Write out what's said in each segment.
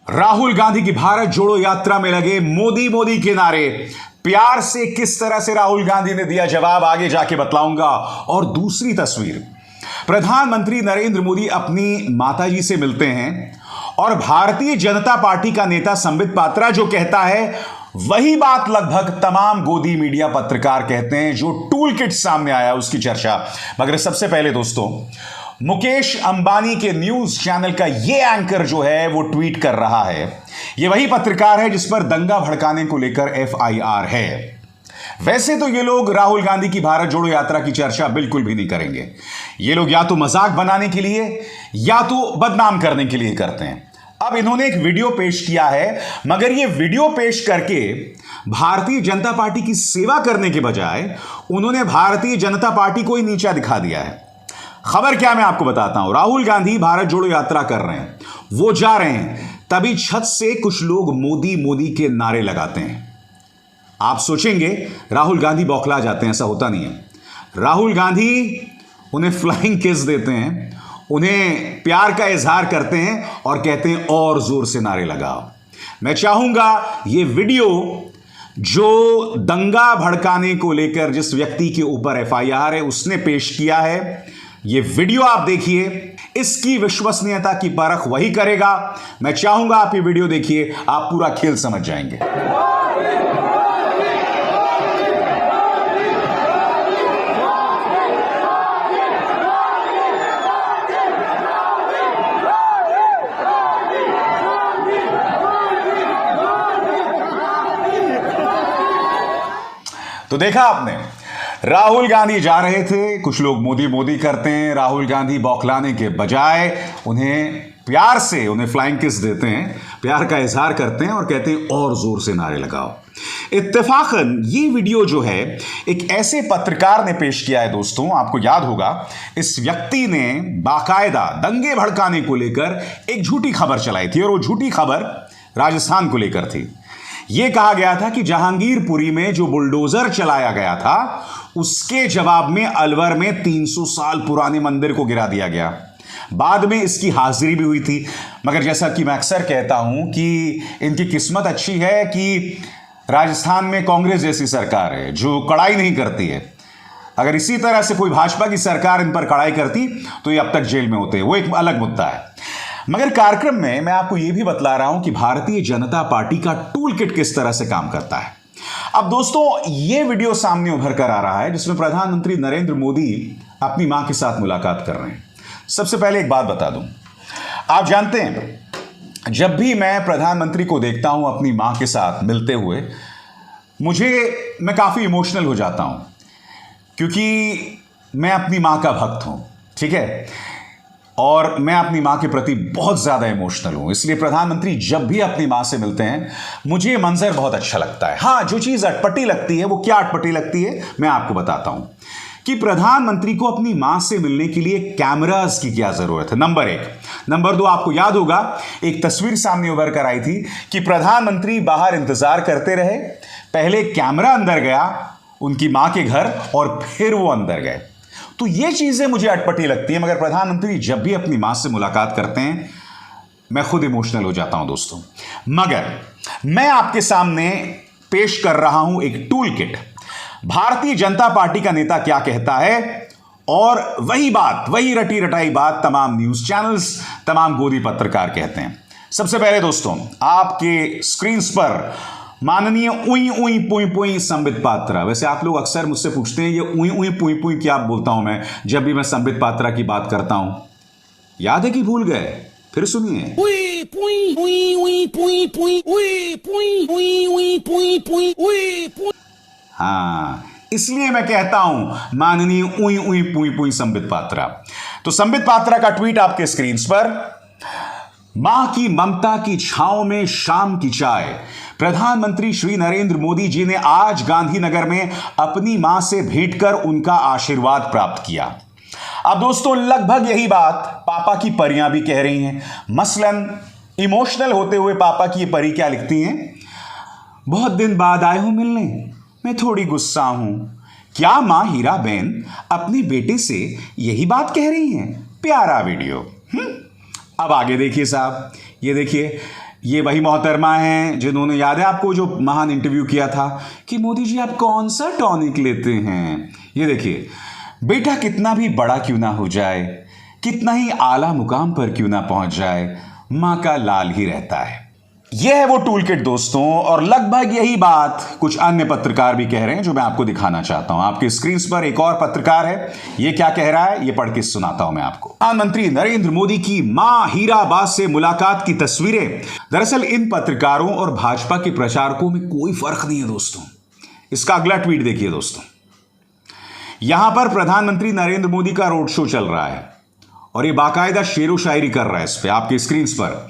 राहुल गांधी की भारत जोड़ो यात्रा में लगे मोदी मोदी के नारे। प्यार से किस तरह से राहुल गांधी ने दिया जवाब, आगे जाके बतलाऊंगा। और दूसरी तस्वीर, प्रधानमंत्री नरेंद्र मोदी अपनी माताजी से मिलते हैं और भारतीय जनता पार्टी का नेता संबित पात्रा जो कहता है वही बात लगभग तमाम गोदी मीडिया पत्रकार कहते हैं। जो टूल किट सामने आया उसकी चर्चा। मगर सबसे पहले दोस्तों, मुकेश अंबानी के न्यूज चैनल का यह एंकर जो है वो ट्वीट कर रहा है। यह वही पत्रकार है जिस पर दंगा भड़काने को लेकर एफआईआर है। वैसे तो ये लोग राहुल गांधी की भारत जोड़ो यात्रा की चर्चा बिल्कुल भी नहीं करेंगे। ये लोग या तो मजाक बनाने के लिए या तो बदनाम करने के लिए करते हैं। अब इन्होंने एक वीडियो पेश किया है, मगर ये वीडियो पेश करके भारतीय जनता पार्टी की सेवा करने के बजाय उन्होंने भारतीय जनता पार्टी को ही नीचा दिखा दिया है। खबर क्या, मैं आपको बताता हूं। राहुल गांधी भारत जोड़ो यात्रा कर रहे हैं, वो जा रहे हैं, तभी छत से कुछ लोग मोदी मोदी के नारे लगाते हैं। आप सोचेंगे राहुल गांधी बौखला जाते हैं, ऐसा होता नहीं है। राहुल गांधी उन्हें फ्लाइंग किस देते हैं, उन्हें प्यार का इजहार करते हैं और कहते हैं और जोर से नारे लगाओ। मैं चाहूंगा ये वीडियो जो दंगा भड़काने को लेकर जिस व्यक्ति के ऊपर एफआईआर है उसने पेश किया है, ये वीडियो आप देखिए। इसकी विश्वसनीयता की परख वही करेगा। मैं चाहूंगा आप ये वीडियो देखिए, आप पूरा खेल समझ जाएंगे। तो देखा आपने, राहुल गांधी जा रहे थे, कुछ लोग मोदी मोदी करते हैं। राहुल गांधी बौखलाने के बजाय उन्हें प्यार से उन्हें फ्लाइंग किस देते हैं, प्यार का इजहार करते हैं और कहते हैं और जोर से नारे लगाओ। इत्तेफाकन ये वीडियो जो है एक ऐसे पत्रकार ने पेश किया है दोस्तों, आपको याद होगा इस व्यक्ति ने बाकायदा दंगे भड़काने को लेकर एक झूठी खबर चलाई थी और वो झूठी खबर राजस्थान को लेकर थी। यह कहा गया था कि जहांगीरपुरी में जो बुलडोजर चलाया गया था उसके जवाब में अलवर में 300 साल पुराने मंदिर को गिरा दिया गया। बाद में इसकी हाजिरी भी हुई थी। मगर जैसा कि मैं अक्सर कहता हूं कि इनकी किस्मत अच्छी है कि राजस्थान में कांग्रेस जैसी सरकार है जो कड़ाई नहीं करती है। अगर इसी तरह से कोई भाजपा की सरकार इन पर कड़ाई करती तो ये अब तक जेल में होते, वो एक अलग मुद्दा है। मगर कार्यक्रम में मैं आपको यह भी बतला रहा हूं कि भारतीय जनता पार्टी का टूल किट किस तरह से काम करता है। अब दोस्तों, यह वीडियो सामने उभर कर आ रहा है जिसमें प्रधानमंत्री नरेंद्र मोदी अपनी मां के साथ मुलाकात कर रहे हैं। सबसे पहले एक बात बता दूं, आप जानते हैं जब भी मैं प्रधानमंत्री को देखता हूं अपनी मां के साथ मिलते हुए, मैं काफी इमोशनल हो जाता हूं, क्योंकि मैं अपनी मां का भक्त हूं, ठीक है, और मैं अपनी मां के प्रति बहुत ज्यादा इमोशनल हूं। इसलिए प्रधानमंत्री जब भी अपनी मां से मिलते हैं मुझे ये मंजर बहुत अच्छा लगता है। हां, जो चीज अटपटी लगती है, वो क्या अटपटी लगती है मैं आपको बताता हूं कि प्रधानमंत्री को अपनी मां से मिलने के लिए कैमरास की क्या जरूरत है, नंबर एक। नंबर दो, आपको याद होगा एक तस्वीर सामने उभर कर आई थी कि प्रधानमंत्री बाहर इंतजार करते रहे, पहले कैमरा अंदर गया उनकी मां के घर और फिर वो अंदर गए। तो ये चीजें मुझे अटपटी लगती है। मगर प्रधानमंत्री जब भी अपनी मां से मुलाकात करते हैं मैं खुद इमोशनल हो जाता हूं दोस्तों। मगर मैं आपके सामने पेश कर रहा हूं एक tool kit. Bharatiya Janata party का नेता क्या कहता है और वही बात, वही रटी रटाई बात तमाम न्यूज चैनल्स, तमाम गोदी पत्रकार कहते हैं। सबसे पहले दोस्तों, आपके स्क्रीन पर माननीय उई उई पुई पुई संबित पात्रा। वैसे आप लोग अक्सर मुझसे पूछते हैं ये उई उई पुई पुई क्या बोलता हूं मैं जब भी मैं संबित पात्रा की बात करता हूं। याद है कि भूल गए? फिर सुनिए। उई पुई उई उई पुई पुई उई पुई उई उई पुई पुई उई पुई। हाँ, इसलिए मैं कहता हूं माननीय उई उई पुई पुई संबित पात्रा। तो संबित पात्रा का ट्वीट आपके स्क्रीन पर। मां की ममता की छांव में शाम की चाय। प्रधानमंत्री श्री नरेंद्र मोदी जी ने आज गांधीनगर में अपनी मां से भेंट कर उनका आशीर्वाद प्राप्त किया। अब दोस्तों, लगभग यही बात पापा की परियां भी कह रही हैं। मसलन इमोशनल होते हुए पापा की ये परी क्या लिखती हैं? बहुत दिन बाद आए हो मिलने, मैं थोड़ी गुस्सा हूं। क्या मां हीरा बहन अपने बेटे से यही बात कह रही हैं? प्यारा वीडियो। अब आगे देखिए साहब, ये देखिए ये वही मोहतरमा हैं जिन्होंने, याद है आपको, जो महान इंटरव्यू किया था कि मोदी जी आप कौन सा टॉनिक लेते हैं। ये देखिए, बेटा कितना भी बड़ा क्यों ना हो जाए, कितना ही आला मुकाम पर क्यों ना पहुंच जाए, मां का लाल ही रहता है। यह है वो टूल किट दोस्तों, और लगभग यही बात कुछ अन्य पत्रकार भी कह रहे हैं जो मैं आपको दिखाना चाहता हूं। आपके स्क्रीन पर एक और पत्रकार है, ये क्या कह रहा है ये पढ़ के सुनाता हूं मैं आपको। प्रधानमंत्री नरेंद्र मोदी की मां हीराबाद से मुलाकात की तस्वीरें। दरअसल इन पत्रकारों और भाजपा के प्रचारकों में कोई फर्क नहीं है दोस्तों। इसका अगला ट्वीट देखिए दोस्तों। यहां पर प्रधानमंत्री नरेंद्र मोदी का रोड शो चल रहा है और ये बाकायदा शेरो शायरी कर रहा है। इस पे आपके स्क्रीन पर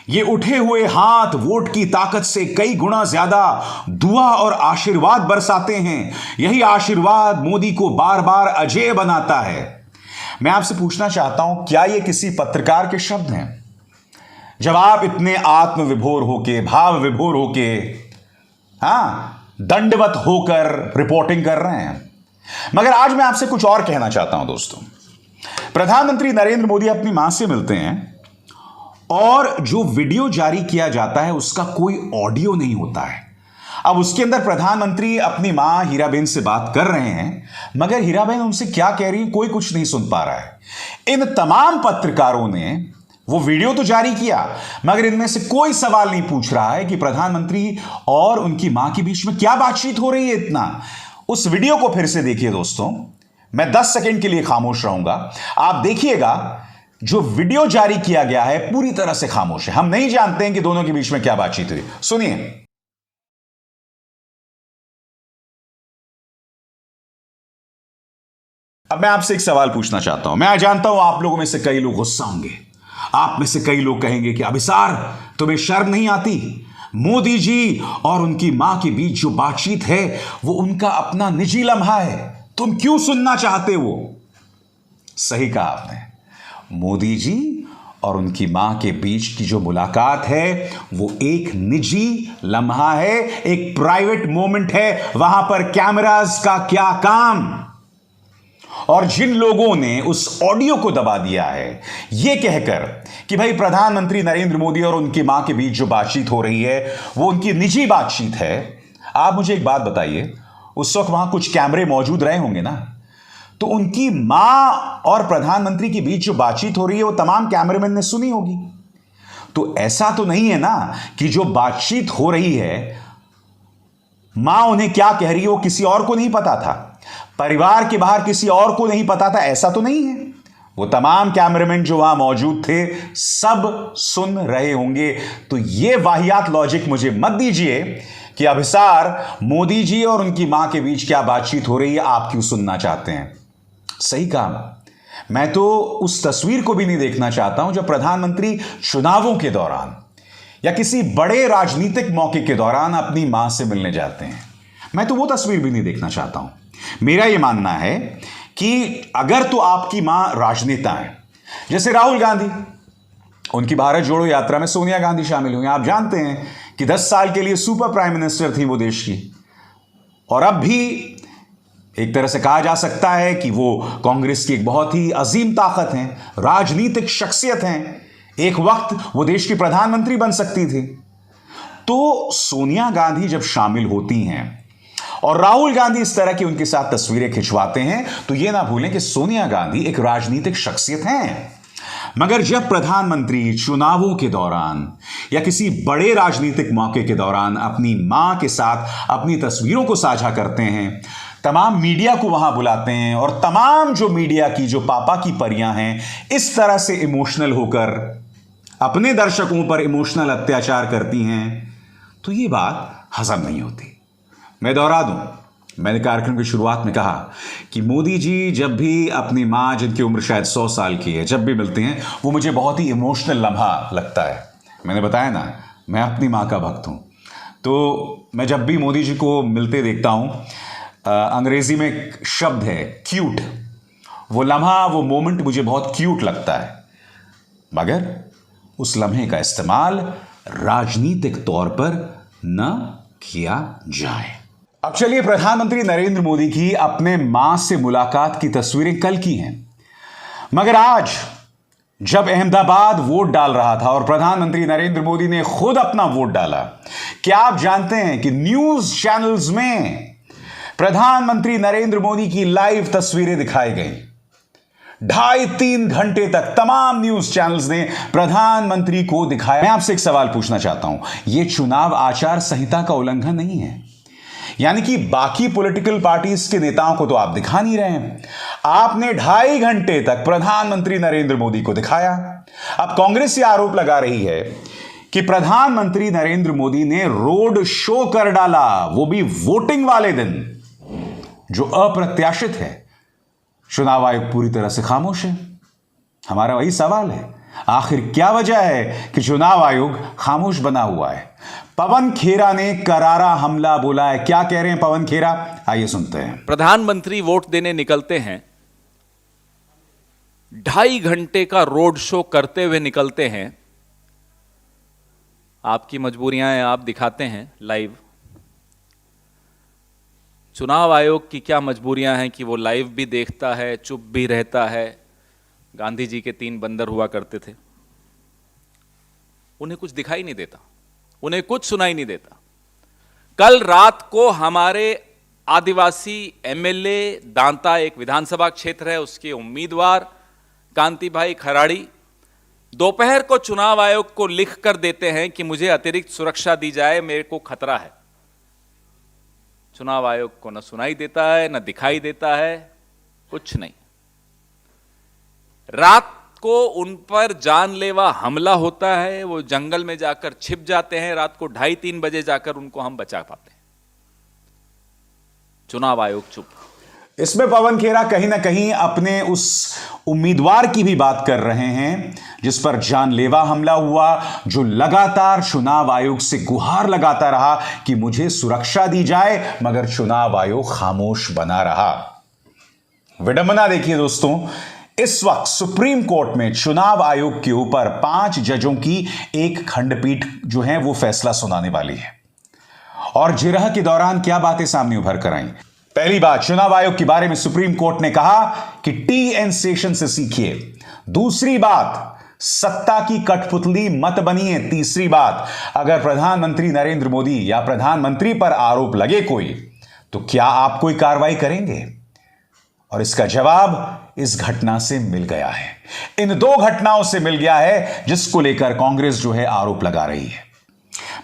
ये उठे हुए हाथ वोट की ताकत से कई गुना ज्यादा दुआ और आशीर्वाद बरसाते हैं। यही आशीर्वाद मोदी को बार बार अजेय बनाता है। मैं आपसे पूछना चाहता हूं, क्या ये किसी पत्रकार के शब्द हैं? जब आप इतने आत्मविभोर होके, भाव विभोर होके, दंडवत होकर रिपोर्टिंग कर रहे हैं। मगर आज मैं आपसे कुछ और कहना चाहता हूं दोस्तों। प्रधानमंत्री नरेंद्र मोदी अपनी मां से मिलते हैं और जो वीडियो जारी किया जाता है उसका कोई ऑडियो नहीं होता है। अब उसके अंदर प्रधानमंत्री अपनी मां हीराबेन से बात कर रहे हैं, मगर हीराबेन उनसे क्या कह रही है कोई कुछ नहीं सुन पा रहा है। इन तमाम पत्रकारों ने वो वीडियो तो जारी किया, मगर इनमें से कोई सवाल नहीं पूछ रहा है कि प्रधानमंत्री और उनकी मां के बीच में क्या बातचीत हो रही है। इतना उस वीडियो को फिर से देखिए दोस्तों। मैं 10 सेकंड के लिए खामोश रहूंगा, आप देखिएगा। जो वीडियो जारी किया गया है पूरी तरह से खामोश है। हम नहीं जानते हैं कि दोनों के बीच में क्या बातचीत हुई। सुनिए। अब मैं आपसे एक सवाल पूछना चाहता हूं। मैं जानता हूं आप लोगों में से कई लोग गुस्सा होंगे, आप में से कई लोग कहेंगे कि अभिसार तुम्हें शर्म नहीं आती? मोदी जी और उनकी मां के बीच जो बातचीत है वो उनका अपना निजी लम्हा है, तुम क्यों सुनना चाहते हो? सही कहा आपने। मोदी जी और उनकी मां के बीच की जो मुलाकात है वो एक निजी लम्हा है, एक प्राइवेट मोमेंट है। वहां पर कैमरास का क्या काम? और जिन लोगों ने उस ऑडियो को दबा दिया है यह कहकर कि भाई प्रधानमंत्री नरेंद्र मोदी और उनकी मां के बीच जो बातचीत हो रही है वो उनकी निजी बातचीत है, आप मुझे एक बात बताइए, उस वक्त वहां कुछ कैमरे मौजूद रहे होंगे ना? तो उनकी मां और प्रधानमंत्री के बीच जो बातचीत हो रही है वो तमाम कैमरामैन ने सुनी होगी। तो ऐसा तो नहीं है ना कि जो बातचीत हो रही है मां उन्हें क्या कह रही है वो किसी और को नहीं पता था, परिवार के बाहर किसी और को नहीं पता था, ऐसा तो नहीं है। वो तमाम कैमरामैन जो वहां मौजूद थे सब सुन रहे होंगे। तो ये वाहियात लॉजिक मुझे मत दीजिए कि अभिसार मोदी जी और उनकी मां के बीच क्या बातचीत हो रही है आप क्यों सुनना चाहते हैं। सही कहा। मैं तो उस तस्वीर को भी नहीं देखना चाहता हूं जब प्रधानमंत्री चुनावों के दौरान या किसी बड़े राजनीतिक मौके के दौरान अपनी मां से मिलने जाते हैं। मैं तो वो तस्वीर भी नहीं देखना चाहता हूं। मेरा यह मानना है कि अगर तो आपकी मां राजनेता है, जैसे राहुल गांधी, उनकी भारत जोड़ो यात्रा में सोनिया गांधी शामिल हुई। आप जानते हैं कि 10 साल के लिए सुपर प्राइम मिनिस्टर थी वो देश की, और अब भी एक तरह से कहा जा सकता है कि वो कांग्रेस की एक बहुत ही अजीम ताकत हैं, राजनीतिक शख्सियत हैं। एक वक्त वो देश की प्रधानमंत्री बन सकती थी। तो सोनिया गांधी जब शामिल होती हैं और राहुल गांधी इस तरह की उनके साथ तस्वीरें खिंचवाते हैं तो यह ना भूलें कि सोनिया गांधी एक राजनीतिक शख्सियत हैं। मगर जब प्रधानमंत्री चुनावों के दौरान या किसी बड़े राजनीतिक मौके के दौरान अपनी मां के साथ अपनी तस्वीरों को साझा करते हैं, तमाम मीडिया को वहां बुलाते हैं और तमाम जो मीडिया की जो पापा की परियां हैं इस तरह से इमोशनल होकर अपने दर्शकों पर इमोशनल अत्याचार करती हैं, तो ये बात हजम नहीं होती। मैं दोहरा दूं, मैंने कार्यक्रम की शुरुआत में कहा कि मोदी जी जब भी अपनी मां, जिनकी उम्र शायद 100 साल की है, जब भी मिलते हैं वो मुझे बहुत ही इमोशनल लम्हा लगता है। मैंने बताया ना, मैं अपनी मां का भक्त हूं। तो मैं जब भी मोदी जी को मिलते देखता हूं, अंग्रेजी में एक शब्द है क्यूट, वो लम्हा, वो मोमेंट मुझे बहुत क्यूट लगता है। मगर उस लम्हे का इस्तेमाल राजनीतिक तौर पर न किया जाए। अब चलिए, प्रधानमंत्री नरेंद्र मोदी की अपने मां से मुलाकात की तस्वीरें कल की हैं, मगर आज जब अहमदाबाद वोट डाल रहा था और प्रधानमंत्री नरेंद्र मोदी ने खुद अपना वोट डाला, क्या आप जानते हैं कि न्यूज चैनल्स में प्रधानमंत्री नरेंद्र मोदी की लाइव तस्वीरें दिखाई गई? 2.5-3 घंटे तक तमाम न्यूज चैनल्स ने प्रधानमंत्री को दिखाया। मैं आपसे एक सवाल पूछना चाहता हूं, यह चुनाव आचार संहिता का उल्लंघन नहीं है? यानी कि बाकी पॉलिटिकल पार्टीज के नेताओं को तो आप दिखा नहीं रहे हैं, आपने 2.5 घंटे तक प्रधानमंत्री नरेंद्र मोदी को दिखाया। अब कांग्रेस ये आरोप लगा रही है कि प्रधानमंत्री नरेंद्र मोदी ने रोड शो कर डाला, वो भी वोटिंग वाले दिन, जो अप्रत्याशित है। चुनाव आयोग पूरी तरह से खामोश है। हमारा वही सवाल है, आखिर क्या वजह है कि चुनाव आयोग खामोश बना हुआ है? पवन खेरा ने करारा हमला बोला है। क्या कह रहे हैं पवन खेरा, आइए सुनते हैं। प्रधानमंत्री वोट देने निकलते हैं, 2.5 घंटे का रोड शो करते हुए निकलते हैं। आपकी मजबूरियां हैं, आप दिखाते हैं लाइव। चुनाव आयोग की क्या मजबूरियां हैं कि वो लाइव भी देखता है, चुप भी रहता है। गांधी जी के 3 बंदर हुआ करते थे, उन्हें कुछ दिखाई नहीं देता, उन्हें कुछ सुनाई नहीं देता। कल रात को हमारे आदिवासी एमएलए दांता, एक विधानसभा क्षेत्र है, उसके उम्मीदवार कांति भाई खराड़ी दोपहर को चुनाव आयोग को लिख कर देते हैं कि मुझे अतिरिक्त सुरक्षा दी जाए, मेरे को खतरा है। चुनाव आयोग को न सुनाई देता है, न दिखाई देता है, कुछ नहीं। रात को उन पर जानलेवा हमला होता है, वो जंगल में जाकर छिप जाते हैं। रात को 2:30-3 बजे जाकर उनको हम बचा पाते हैं। चुनाव आयोग चुप। इसमें पवन खेरा कहीं ना कहीं अपने उस उम्मीदवार की भी बात कर रहे हैं जिस पर जानलेवा हमला हुआ, जो लगातार चुनाव आयोग से गुहार लगाता रहा कि मुझे सुरक्षा दी जाए, मगर चुनाव आयोग खामोश बना रहा। विडंबना देखिए दोस्तों, इस वक्त सुप्रीम कोर्ट में चुनाव आयोग के ऊपर 5 जजों की एक खंडपीठ जो है वो फैसला सुनाने वाली है। और जिरह के दौरान क्या बातें सामने उभर कर आई? पहली बात, चुनाव आयोग के बारे में सुप्रीम कोर्ट ने कहा कि टी.एन. शेषन से सीखिए। दूसरी बात, सत्ता की कठपुतली मत बनिए। तीसरी बात, अगर प्रधानमंत्री नरेंद्र मोदी या प्रधानमंत्री पर आरोप लगे कोई, तो क्या आप कोई कार्रवाई करेंगे? और इसका जवाब इस घटना से मिल गया है, इन 2 घटनाओं से मिल गया है जिसको लेकर कांग्रेस जो है आरोप लगा रही है।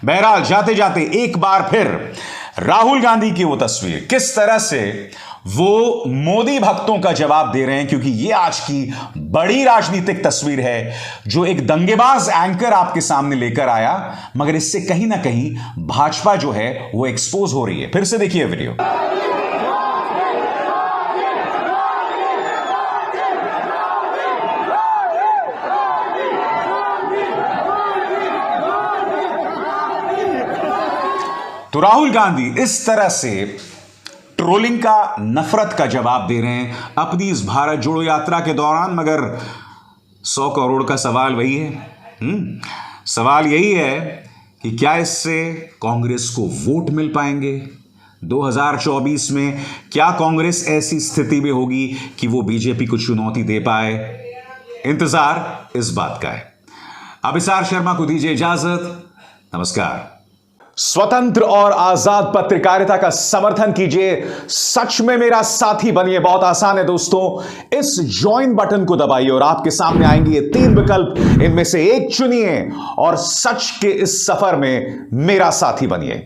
बहरहाल जाते जाते एक बार फिर राहुल गांधी की वो तस्वीर, किस तरह से वो मोदी भक्तों का जवाब दे रहे हैं, क्योंकि ये आज की बड़ी राजनीतिक तस्वीर है जो एक दंगेबाज एंकर आपके सामने लेकर आया, मगर इससे कहीं ना कहीं भाजपा जो है वो एक्सपोज हो रही है। फिर से देखिए वीडियो। तो राहुल गांधी इस तरह से ट्रोलिंग का, नफरत का जवाब दे रहे हैं अपनी इस भारत जोड़ो यात्रा के दौरान, मगर 100 करोड़ का सवाल वही है। सवाल यही है कि क्या इससे कांग्रेस को वोट मिल पाएंगे 2024 में? क्या कांग्रेस ऐसी स्थिति में होगी कि वो बीजेपी को चुनौती दे पाए? इंतजार इस बात का है। अभिसार शर्मा को दीजिए इजाजत। नमस्कार। स्वतंत्र और आजाद पत्रकारिता का समर्थन कीजिए, सच में मेरा साथी बनिए। बहुत आसान है दोस्तों, इस ज्वाइन बटन को दबाइए और आपके सामने आएंगे ये 3 विकल्प, इनमें से एक चुनिए और सच के इस सफर में मेरा साथी बनिए।